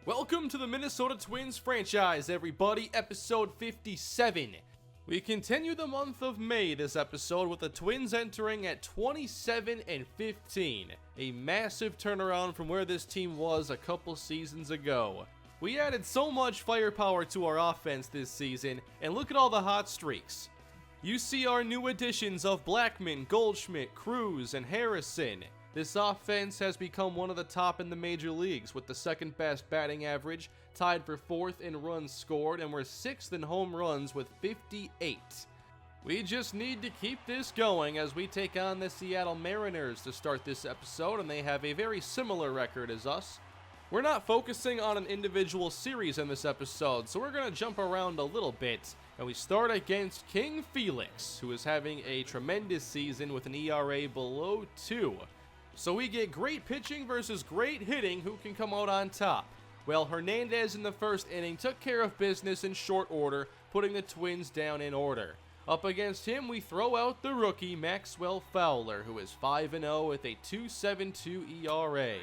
Welcome to the Minnesota Twins franchise, everybody, episode 57. We continue the month of May this episode with the Twins entering at 27-15, a massive turnaround from where this team was a couple seasons ago. We added so much firepower to our offense this season, and look at all the hot streaks. You see our new additions of Blackmon, Goldschmidt, Cruz, and Harrison. This offense has become one of the top in the major leagues with the second best batting average, tied for fourth in runs scored, and we're sixth in home runs with 58. We just need to keep this going as we take on the Seattle Mariners to start this episode, and they have a very similar record as us. We're not focusing on an individual series in this episode, so we're going to jump around a little bit, and we start against King Felix, who is having a tremendous season with an ERA below 2. So we get great pitching versus great hitting. Who can come out on top? Well, Hernandez in the first inning took care of business in short order, putting the Twins down in order. Up against him, we throw out the rookie Maxwell Fowler, who is 5-0 with a 2.72 ERA.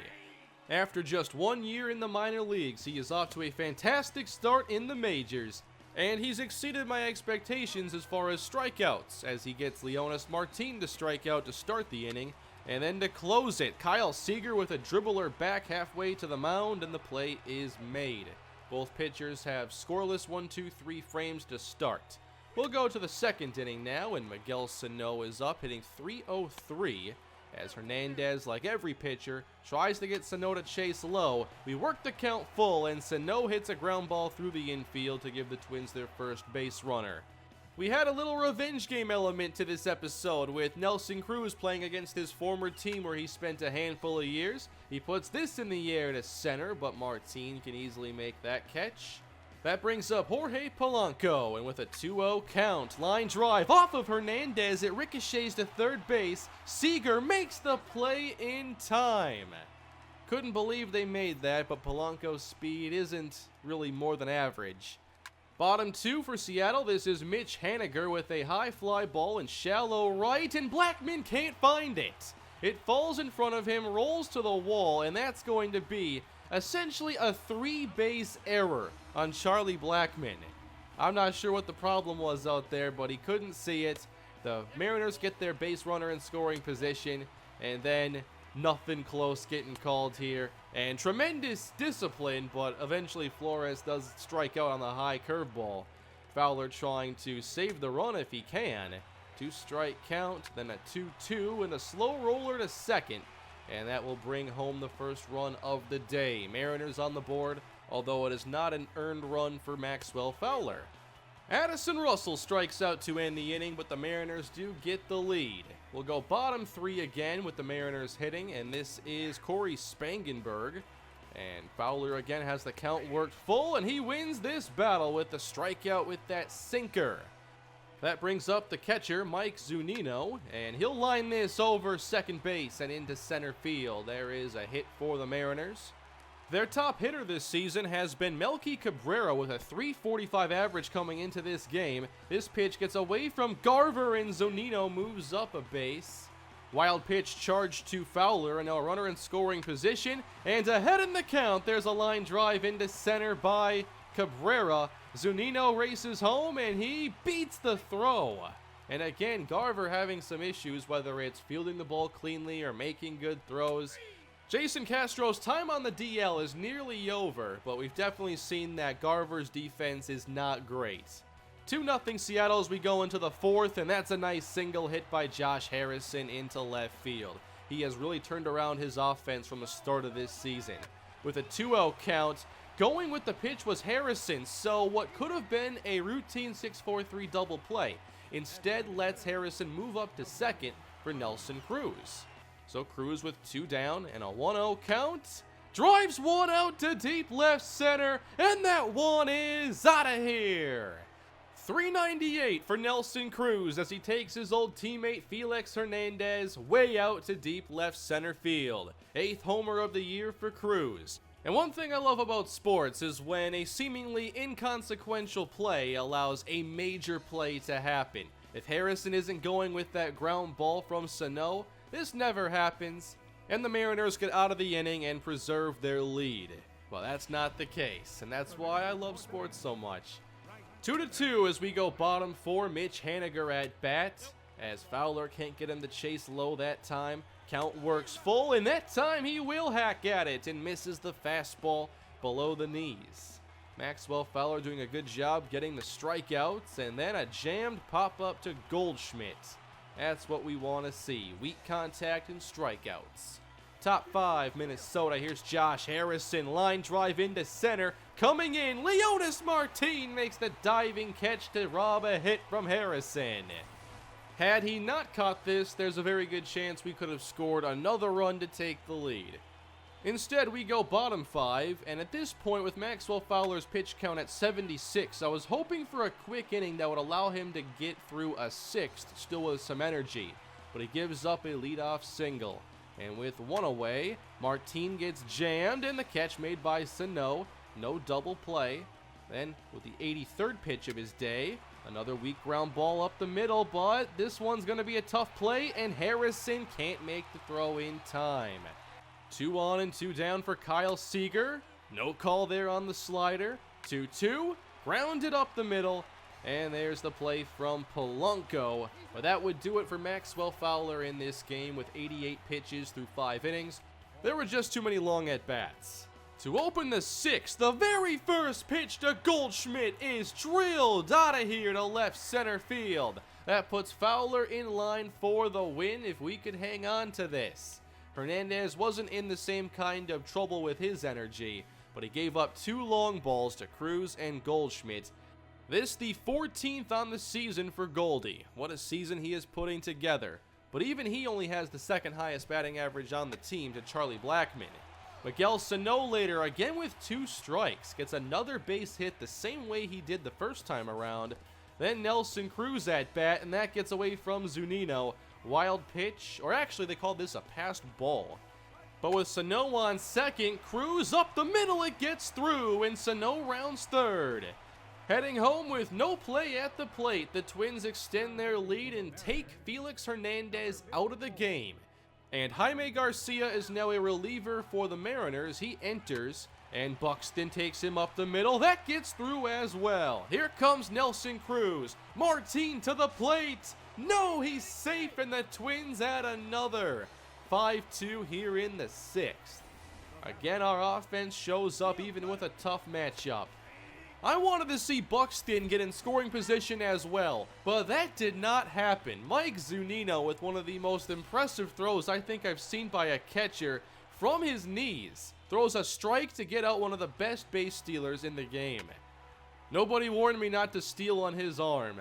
After just 1 year in the minor leagues, he is off to a fantastic start in the majors, and he's exceeded my expectations as far as strikeouts, as he gets Leonys Martin to strike out to start the inning. And then to close it, Kyle Seager with a dribbler back halfway to the mound, and the play is made. Both pitchers have scoreless 1-2-3 frames to start. We'll go to the second inning now, and Miguel Sano is up, hitting .303. As Hernandez, like every pitcher, tries to get Sano to chase low. We work the count full, and Sano hits a ground ball through the infield to give the Twins their first base runner. We had a little revenge game element to this episode with Nelson Cruz playing against his former team where he spent a handful of years. He puts this in the air to center, but Martin can easily make that catch. That brings up Jorge Polanco, and with a 2-0 count, line drive off of Hernandez, it ricochets to third base. Seager makes the play in time. Couldn't believe they made that, but Polanco's speed isn't really more than average. Bottom two for Seattle, this is Mitch Haniger with a high fly ball in shallow right, and Blackmon can't find it. It falls in front of him, rolls to the wall, and that's going to be essentially a 3-base error on Charlie Blackmon. I'm not sure what the problem was out there, but he couldn't see it. The Mariners get their base runner in scoring position, and then nothing close getting called here, and tremendous discipline, but eventually Flores does strike out on the high curveball. Fowler trying to save the run if he can. 2-strike count, then a 2-2, and a slow roller to second, and that will bring home the first run of the day. Mariners on the board, although it is not an earned run for Maxwell Fowler. Addison Russell strikes out to end the inning, but the Mariners do get the lead. We'll go bottom three again with the Mariners hitting, and this is Corey Spangenberg. And Fowler again has the count worked full, and he wins this battle with the strikeout with that sinker. That brings up the catcher, Mike Zunino, and he'll line this over second base and into center field. There is a hit for the Mariners. Their top hitter this season has been Melky Cabrera with a .345 average coming into this game. This pitch gets away from Garver, and Zunino moves up a base. Wild pitch charged to Fowler, and now a runner in scoring position. And ahead in the count, there's a line drive into center by Cabrera. Zunino races home, and he beats the throw. And again, Garver having some issues, whether it's fielding the ball cleanly or making good throws. Jason Castro's time on the DL is nearly over, but we've definitely seen that Garver's defense is not great. 2-0 Seattle as we go into the fourth, and that's a nice single hit by Josh Harrison into left field. He has really turned around his offense from the start of this season. With a 2-0 count, going with the pitch was Harrison, so what could have been a routine 6-4-3 double play instead lets Harrison move up to second for Nelson Cruz. So Cruz with 2 down and a 1-0 count, drives one out to deep left center, and that one is out of here. .398 for Nelson Cruz as he takes his old teammate Felix Hernandez way out to deep left center field. 8th homer of the year for Cruz. And one thing I love about sports is when a seemingly inconsequential play allows a major play to happen. If Harrison isn't going with that ground ball from Sano, this never happens, and the Mariners get out of the inning and preserve their lead. Well, that's not the case, and that's why I love sports so much. 2-2 as we go bottom 4. Mitch Haniger at bat, as Fowler can't get him to chase low that time. Count works full, and that time he will hack at it and misses the fastball below the knees. Maxwell Fowler doing a good job getting the strikeouts, and then a jammed pop-up to Goldschmidt. That's what we want to see, weak contact and strikeouts. Top 5, Minnesota. Here's Josh Harrison. Line drive into center. Coming in, Leonis Martin makes the diving catch to rob a hit from Harrison. Had he not caught this, there's a very good chance we could have scored another run to take the lead. Instead, we go bottom 5, and at this point with Maxwell Fowler's pitch count at 76, I was hoping for a quick inning that would allow him to get through a 6th, still with some energy, but he gives up a leadoff single. And with one away, Martin gets jammed, and the catch made by Sano. No double play. Then, with the 83rd pitch of his day, another weak ground ball up the middle, but this one's going to be a tough play, and Harrison can't make the throw in time. 2 on and 2 down for Kyle Seager. No call there on the slider. 2-2, grounded up the middle, and there's the play from Polanco. But that would do it for Maxwell Fowler in this game with 88 pitches through 5 innings. There were just too many long at-bats. To open the 6th, the very first pitch to Goldschmidt is drilled out of here to left center field. That puts Fowler in line for the win if we could hang on to this. Hernandez wasn't in the same kind of trouble with his energy, but he gave up 2 long balls to Cruz and Goldschmidt. This the 14th on the season for Goldie. What a season he is putting together. But even he only has the 2nd highest batting average on the team to Charlie Blackmon. Miguel Sano later, again with 2 strikes, gets another base hit the same way he did the first time around. Then Nelson Cruz at bat, and that gets away from Zunino. Wild pitch, or actually they call this a passed ball. But with Sano on second, Cruz up the middle, it gets through, and Sano rounds third. Heading home with no play at the plate, the Twins extend their lead and take Felix Hernandez out of the game. And Jaime Garcia is now a reliever for the Mariners. He enters, and Buxton takes him up the middle. That gets through as well. Here comes Nelson Cruz. Martin to the plate. No, he's safe, and the Twins add another. 5-2 here in the 6th. Again, our offense shows up even with a tough matchup. I wanted to see Buxton get in scoring position as well, but that did not happen. Mike Zunino with one of the most impressive throws I think I've seen by a catcher from his knees. Throws a strike to get out one of the best base stealers in the game. Nobody warned me not to steal on his arm.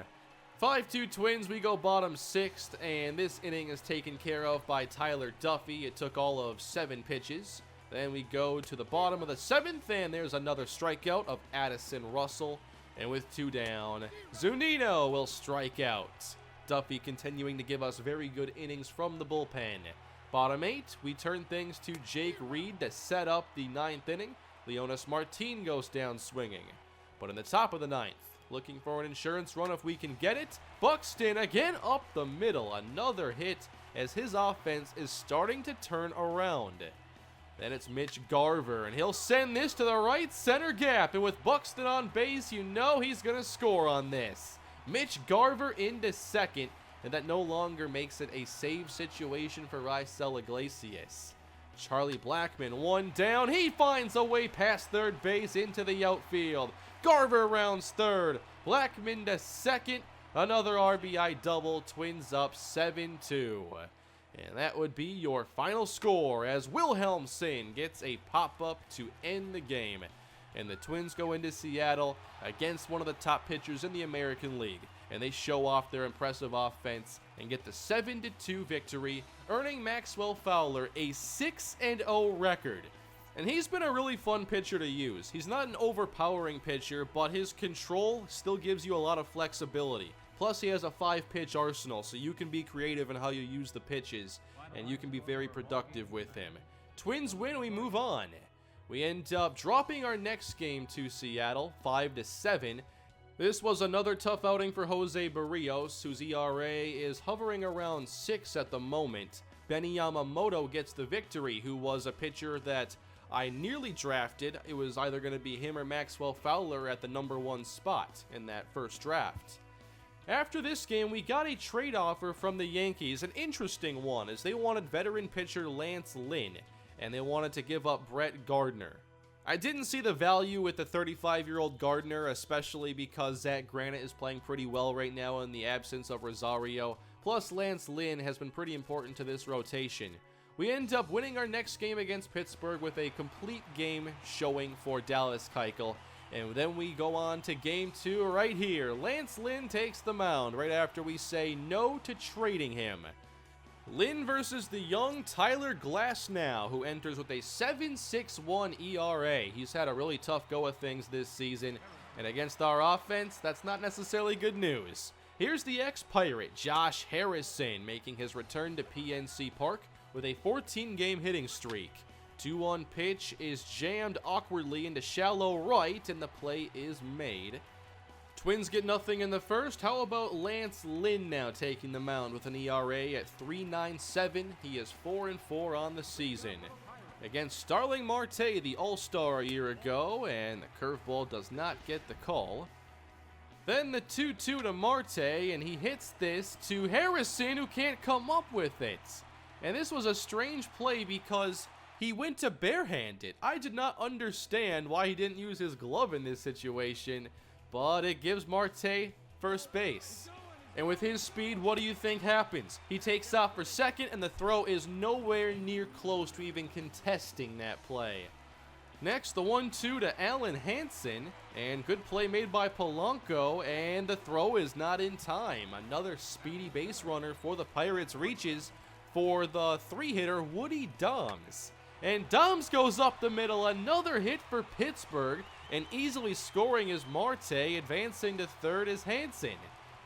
5-2 Twins, we go bottom 6th, and this inning is taken care of by Tyler Duffy. It took all of 7 pitches. Then we go to the bottom of the 7th, and there's another strikeout of Addison Russell. And with 2 down, Zunino will strike out. Duffy continuing to give us very good innings from the bullpen. Bottom 8, we turn things to Jake Reed to set up the 9th inning. Leonis Martin goes down swinging. But in the top of the 9th, looking for an insurance run if we can get it. Buxton again up the middle. Another hit as his offense is starting to turn around. Then it's Mitch Garver, and he'll send this to the right center gap. And with Buxton on base, you know he's going to score on this. Mitch Garver into second, and that no longer makes it a save situation for Raisel Iglesias. Charlie Blackmon, 1 down. He finds a way past third base into the outfield. Garver rounds third. Blackmon to second. Another RBI double. Twins up 7-2. And that would be your final score as Wilhelmsen gets a pop-up to end the game. And the Twins go into Seattle against one of the top pitchers in the American League. And they show off their impressive offense and get the 7-2 victory, earning Maxwell Fowler a 6-0 record. And he's been a really fun pitcher to use. He's not an overpowering pitcher, but his control still gives you a lot of flexibility. Plus, he has a 5-pitch arsenal, so you can be creative in how you use the pitches, and you can be very productive with him. Twins win, we move on. We end up dropping our next game to Seattle, 5-7. This was another tough outing for Jose Barrios, whose ERA is hovering around 6 at the moment. Benny Yamamoto gets the victory, who was a pitcher that I nearly drafted. It was either going to be him or Maxwell Fowler at the #1 spot in that first draft. After this game, we got a trade offer from the Yankees, an interesting one, as they wanted veteran pitcher Lance Lynn, and they wanted to give up Brett Gardner. I didn't see the value with the 35-year-old Gardner, especially because Zach Granite is playing pretty well right now in the absence of Rosario, plus Lance Lynn has been pretty important to this rotation. We end up winning our next game against Pittsburgh with a complete game showing for Dallas Keuchel. And then we go on to game 2 right here. Lance Lynn takes the mound right after we say no to trading him. Lynn versus the young Tyler Glasnow, who enters with a 7.61 ERA. He's had a really tough go of things this season, and against our offense, that's not necessarily good news. Here's the ex-Pirate, Josh Harrison, making his return to PNC Park with a 14-game hitting streak. 2-1 pitch is jammed awkwardly into shallow right, and the play is made. Twins get nothing in the first. How about Lance Lynn now taking the mound with an ERA at 3.97? He is 4-4 on the season. Against Starling Marte, the All-Star a year ago, and the curveball does not get the call. Then the 2-2 to Marte, and he hits this to Harrison, who can't come up with it. And this was a strange play because he went to barehanded. I did not understand why he didn't use his glove in this situation, but it gives Marte first base. And with his speed, what do you think happens? He takes off for second, and the throw is nowhere near close to even contesting that play. Next, the 1-2 to Allen Hansen, and good play made by Polanco, and the throw is not in time. Another speedy base runner for the Pirates reaches for the 3-hitter Woody Doms. And Doms goes up the middle, another hit for Pittsburgh, and easily scoring is Marte, advancing to third is Hansen.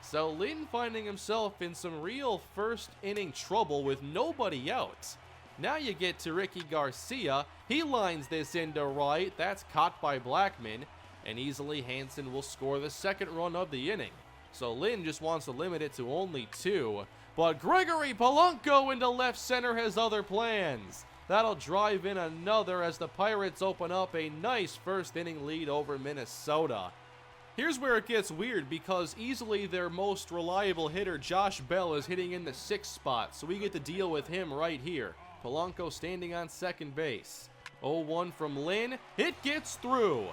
So Lynn finding himself in some real first inning trouble with nobody out. Now you get to Ricky Garcia, he lines this into right, that's caught by Blackman, and easily Hansen will score the second run of the inning. So Lynn just wants to limit it to only 2, but Gregory Polanco into left center has other plans. That'll drive in another as the Pirates open up a nice first inning lead over Minnesota. Here's where it gets weird because easily their most reliable hitter, Josh Bell, is hitting in the 6th spot, so we get to deal with him right here. Polanco standing on second base. 0-1 from Lynn. It gets through.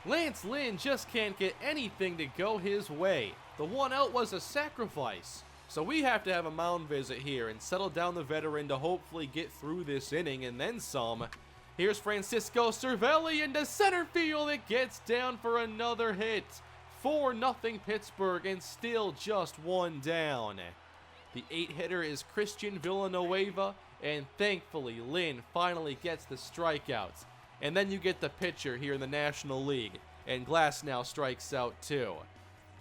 Lance Lynn just can't get anything to go his way. The 1 out was a sacrifice. So we have to have a mound visit here and settle down the veteran to hopefully get through this inning and then some. Here's Francisco Cervelli into center field. It gets down for another hit. 4-0 Pittsburgh and still just 1 down. The 8-hitter is Christian Villanueva, and thankfully Lynn finally gets the strikeouts. And then you get the pitcher here in the National League, and Glasnow strikes out too.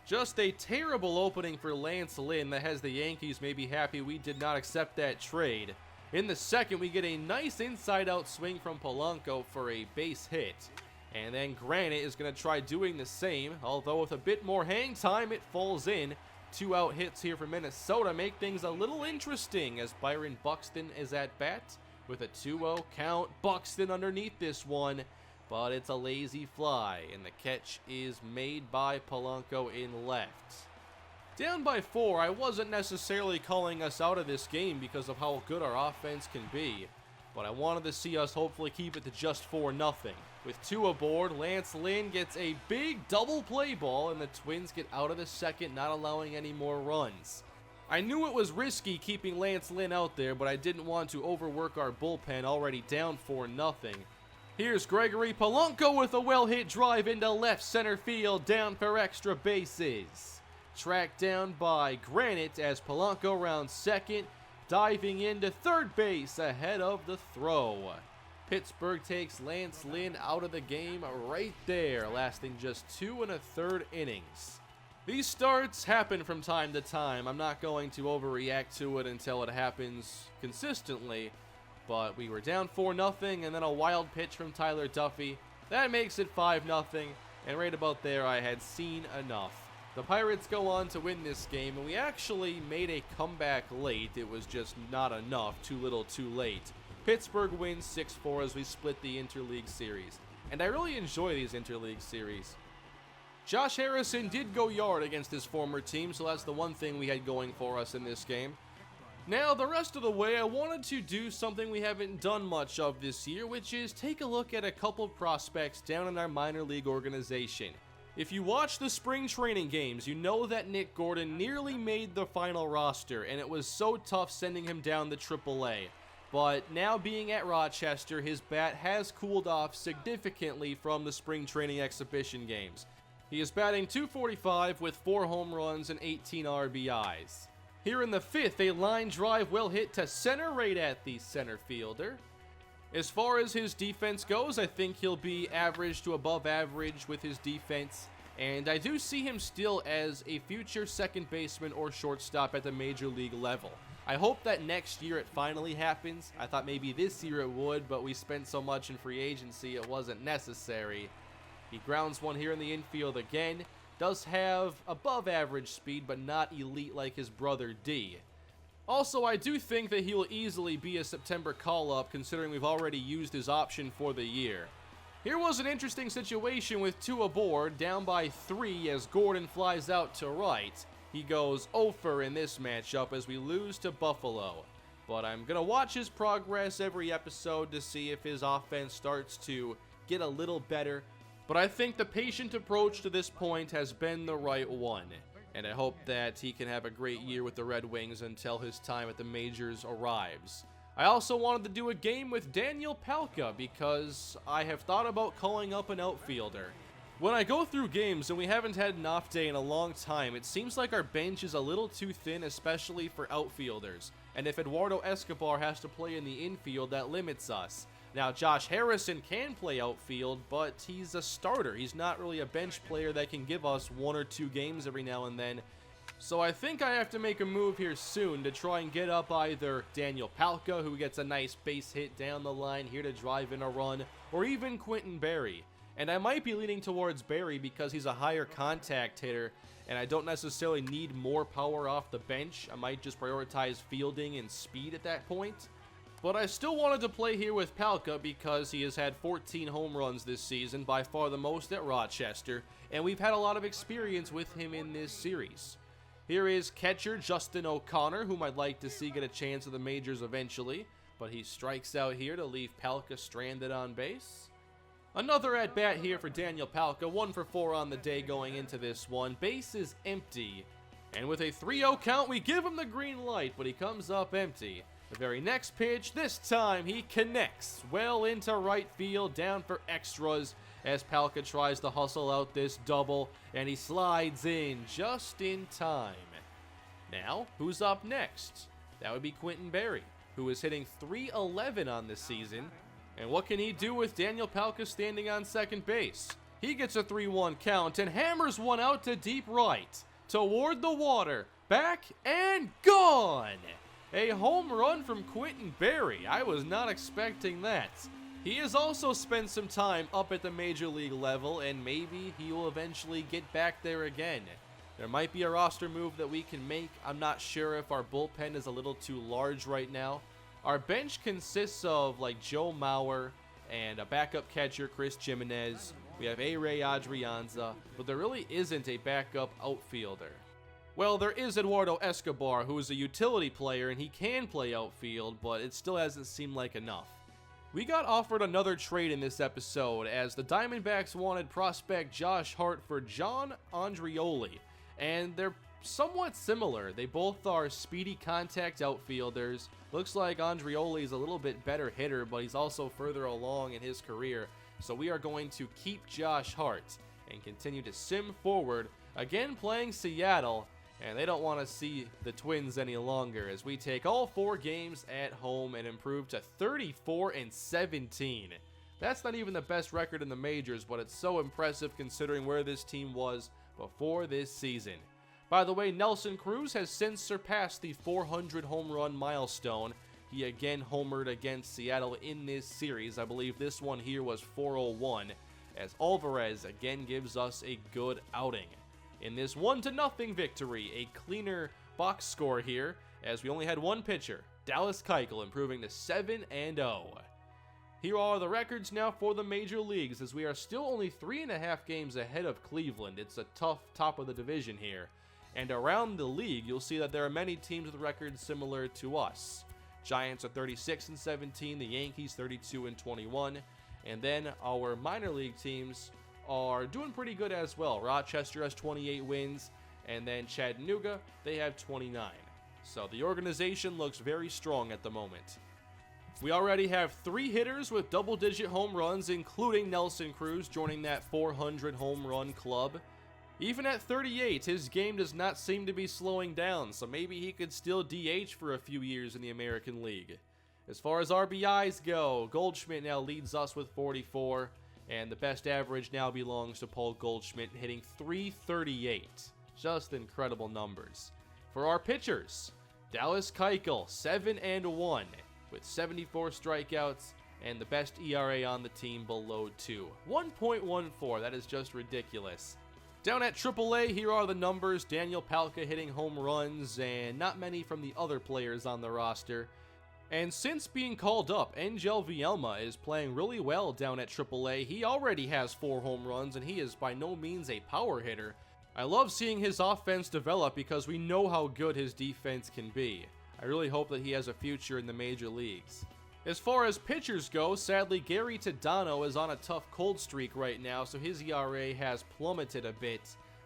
Just a terrible opening for Lance Lynn that has the Yankees maybe happy we did not accept that trade. In the second, we get a nice inside-out swing from Polanco for a base hit. And then Granite is going to try doing the same, although with a bit more hang time, it falls in. 2 out hits here for Minnesota make things a little interesting as Byron Buxton is at bat with a 2-0 count. Buxton underneath this one. But it's a lazy fly, and the catch is made by Polanco in left. Down by 4, I wasn't necessarily calling us out of this game because of how good our offense can be, but I wanted to see us hopefully keep it to just 4-0. With 2 aboard, Lance Lynn gets a big double play ball, and the Twins get out of the second, not allowing any more runs. I knew it was risky keeping Lance Lynn out there, but I didn't want to overwork our bullpen already down 4-0. Here's Gregory Polanco with a well-hit drive into left center field, down for extra bases. Tracked down by Granite as Polanco rounds second, diving into third base ahead of the throw. Pittsburgh takes Lance Lynn out of the game right there, lasting just 2 1/3 innings. These starts happen from time to time. I'm not going to overreact to it until it happens consistently. But we were down 4-0, and then a wild pitch from Tyler Duffy. That makes it 5-0, and right about there I had seen enough. The Pirates go on to win this game, and we actually made a comeback late. It was just not enough, too little too late. Pittsburgh wins 6-4 as we split the interleague series. And I really enjoy these interleague series. Josh Harrison did go yard against his former team, so that's the one thing we had going for us in this game. Now, the rest of the way, I wanted to do something we haven't done much of this year, which is take a look at a couple prospects down in our minor league organization. If you watch the spring training games, you know that Nick Gordon nearly made the final roster, and it was so tough sending him down to AAA. But now being at Rochester, his bat has cooled off significantly from the spring training exhibition games. He is batting .245 with 4 home runs and 18 RBIs. Here in the 5th, a line drive well hit to center right at the center fielder. As far as his defense goes, I think he'll be average to above average with his defense. And I do see him still as a future second baseman or shortstop at the major league level. I hope that next year it finally happens. I thought maybe this year it would, but we spent so much in free agency it wasn't necessary. He grounds one here in the infield again. Does have above average speed, but not elite like his brother D. Also, I do think that he will easily be a September call-up, considering we've already used his option for the year. Here was an interesting situation with 2 aboard, down by 3 as Gordon flies out to right. He goes 0 in this matchup as we lose to Buffalo. But I'm going to watch his progress every episode to see if his offense starts to get a little better. But I think the patient approach to this point has been the right one. And I hope that he can have a great year with the Red Wings until his time at the majors arrives. I also wanted to do a game with Daniel Palca because I have thought about calling up an outfielder. When I go through games and we haven't had an off day in a long time, it seems like our bench is a little too thin, especially for outfielders. And if Eduardo Escobar has to play in the infield, that limits us. Now, Josh Harrison can play outfield, but he's a starter. He's not really a bench player that can give us 1 or 2 games every now and then. So I think I have to make a move here soon to try and get up either Daniel Palca, who gets a nice base hit down the line here to drive in a run, or even Quintin Berry. And I might be leaning towards Berry because he's a higher contact hitter, and I don't necessarily need more power off the bench. I might just prioritize fielding and speed at that point. But I still wanted to play here with Palca because he has had 14 home runs this season, by far the most at Rochester, and we've had a lot of experience with him in this series. Here is catcher Justin O'Connor, whom I'd like to see get a chance at the majors eventually, but he strikes out here to leave Palca stranded on base. Another at-bat here for Daniel Palca, 1 for 4 on the day going into this one. Base is empty, and with a 3-0 count, we give him the green light, but he comes up empty. The very next pitch, this time he connects well into right field, down for extras as Palca tries to hustle out this double, and he slides in just in time. Now, who's up next? That would be Quintin Berry, who is hitting .311 on the season. And what can he do with Daniel Palca standing on second base? He gets a 3-1 count and hammers one out to deep right, toward the water, back and gone! A home run from Quintin Berry. I was not expecting that. He has also spent some time up at the major league level, and maybe he will eventually get back there again. There might be a roster move that we can make. I'm not sure if our bullpen is a little too large right now. Our bench consists of like Joe Mauer and a backup catcher, Chris Jimenez. We have A-Ray Adrianza, but there really isn't a backup outfielder. Well, there is Eduardo Escobar, who is a utility player, and he can play outfield, but it still hasn't seemed like enough. We got offered another trade in this episode, as the Diamondbacks wanted prospect Josh Hart for John Andrioli, and they're somewhat similar. They both are speedy contact outfielders. Looks like Andrioli is a little bit better hitter, but he's also further along in his career, so we are going to keep Josh Hart and continue to sim forward, again playing Seattle. And they don't want to see the Twins any longer as we take all 4 games at home and improve to 34-17. That's not even the best record in the majors, but it's so impressive considering where this team was before this season. By the way, Nelson Cruz has since surpassed the 400 home run milestone. He again homered against Seattle in this series. I believe this one here was 401, as Alvarez again gives us a good outing. In this 1-0 victory, a cleaner box score here, as we only had one pitcher. Dallas Keuchel improving to 7-0. Here are the records now for the major leagues, as we are still only 3.5 games ahead of Cleveland. It's a tough top of the division here. And around the league, you'll see that there are many teams with records similar to us. Giants are 36-17, the Yankees 32-21, and then our minor league teams are doing pretty good as well. Rochester has 28 wins, and then Chattanooga, they have 29. So the organization looks very strong at the moment. We already have 3 hitters with double-digit home runs, including Nelson Cruz joining that 400 home run club. Even at 38, his game does not seem to be slowing down, so maybe he could still DH for a few years in the American League. As far as RBIs go, Goldschmidt now leads us with 44, and the best average now belongs to Paul Goldschmidt, hitting .338. Just incredible numbers. For our pitchers, Dallas Keuchel, 7-1. With 74 strikeouts and the best ERA on the team below 2. 1.14, that is just ridiculous. Down at AAA, here are the numbers. Daniel Palca hitting home runs, and not many from the other players on the roster. And since being called up, Angel Vielma is playing really well down at AAA. He already has 4 home runs, and he is by no means a power hitter. I love seeing his offense develop because we know how good his defense can be. I really hope that he has a future in the major leagues. As far as pitchers go, sadly Gary Tadano is on a tough cold streak right now, so his ERA has plummeted a bit.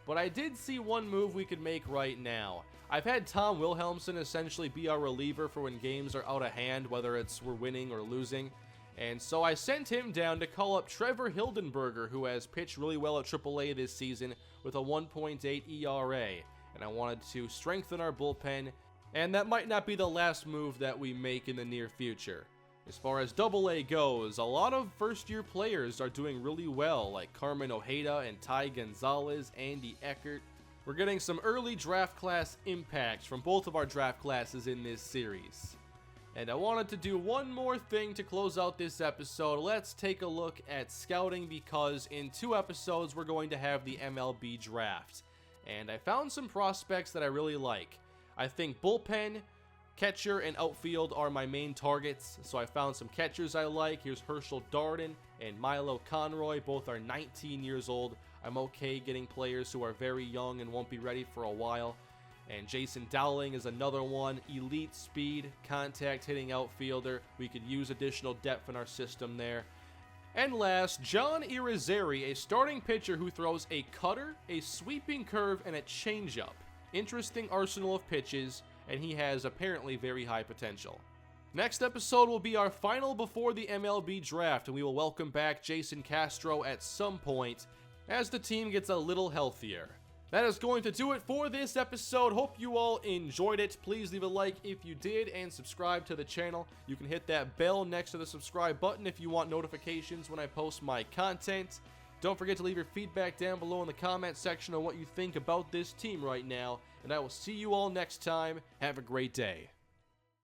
But I did see one move we could make right now. I've had Tom Wilhelmsen essentially be our reliever for when games are out of hand, whether it's we're winning or losing. And so I sent him down to call up Trevor Hildenberger, who has pitched really well at AAA this season with a 1.8 ERA. And I wanted to strengthen our bullpen, and that might not be the last move that we make in the near future. As far as AA goes, a lot of first-year players are doing really well, like Carmen Ojeda and Ty Gonzalez, Andy Eckert. We're getting some early draft class impacts from both of our draft classes in this series. And I wanted to do one more thing to close out this episode. Let's take a look at scouting, because in 2 episodes we're going to have the MLB draft. And I found some prospects that I really like. I think bullpen, catcher, and outfield are my main targets, so I found some catchers I like. Here's Herschel Darden and Milo Conroy. Both are 19 years old. I'm okay getting players who are very young and won't be ready for a while. And Jason Dowling is another one. Elite speed, contact hitting outfielder. We could use additional depth in our system there. And last, John Irizarry, a starting pitcher who throws a cutter, a sweeping curve, and a changeup. Interesting arsenal of pitches, and he has apparently very high potential. Next episode will be our final before the MLB draft, and we will welcome back Jason Castro at some point as the team gets a little healthier. That is going to do it for this episode. Hope you all enjoyed it. Please leave a like if you did, and subscribe to the channel. You can hit that bell next to the subscribe button if you want notifications when I post my content. Don't forget to leave your feedback down below in the comment section on what you think about this team right now, and I will see you all next time. Have a great day.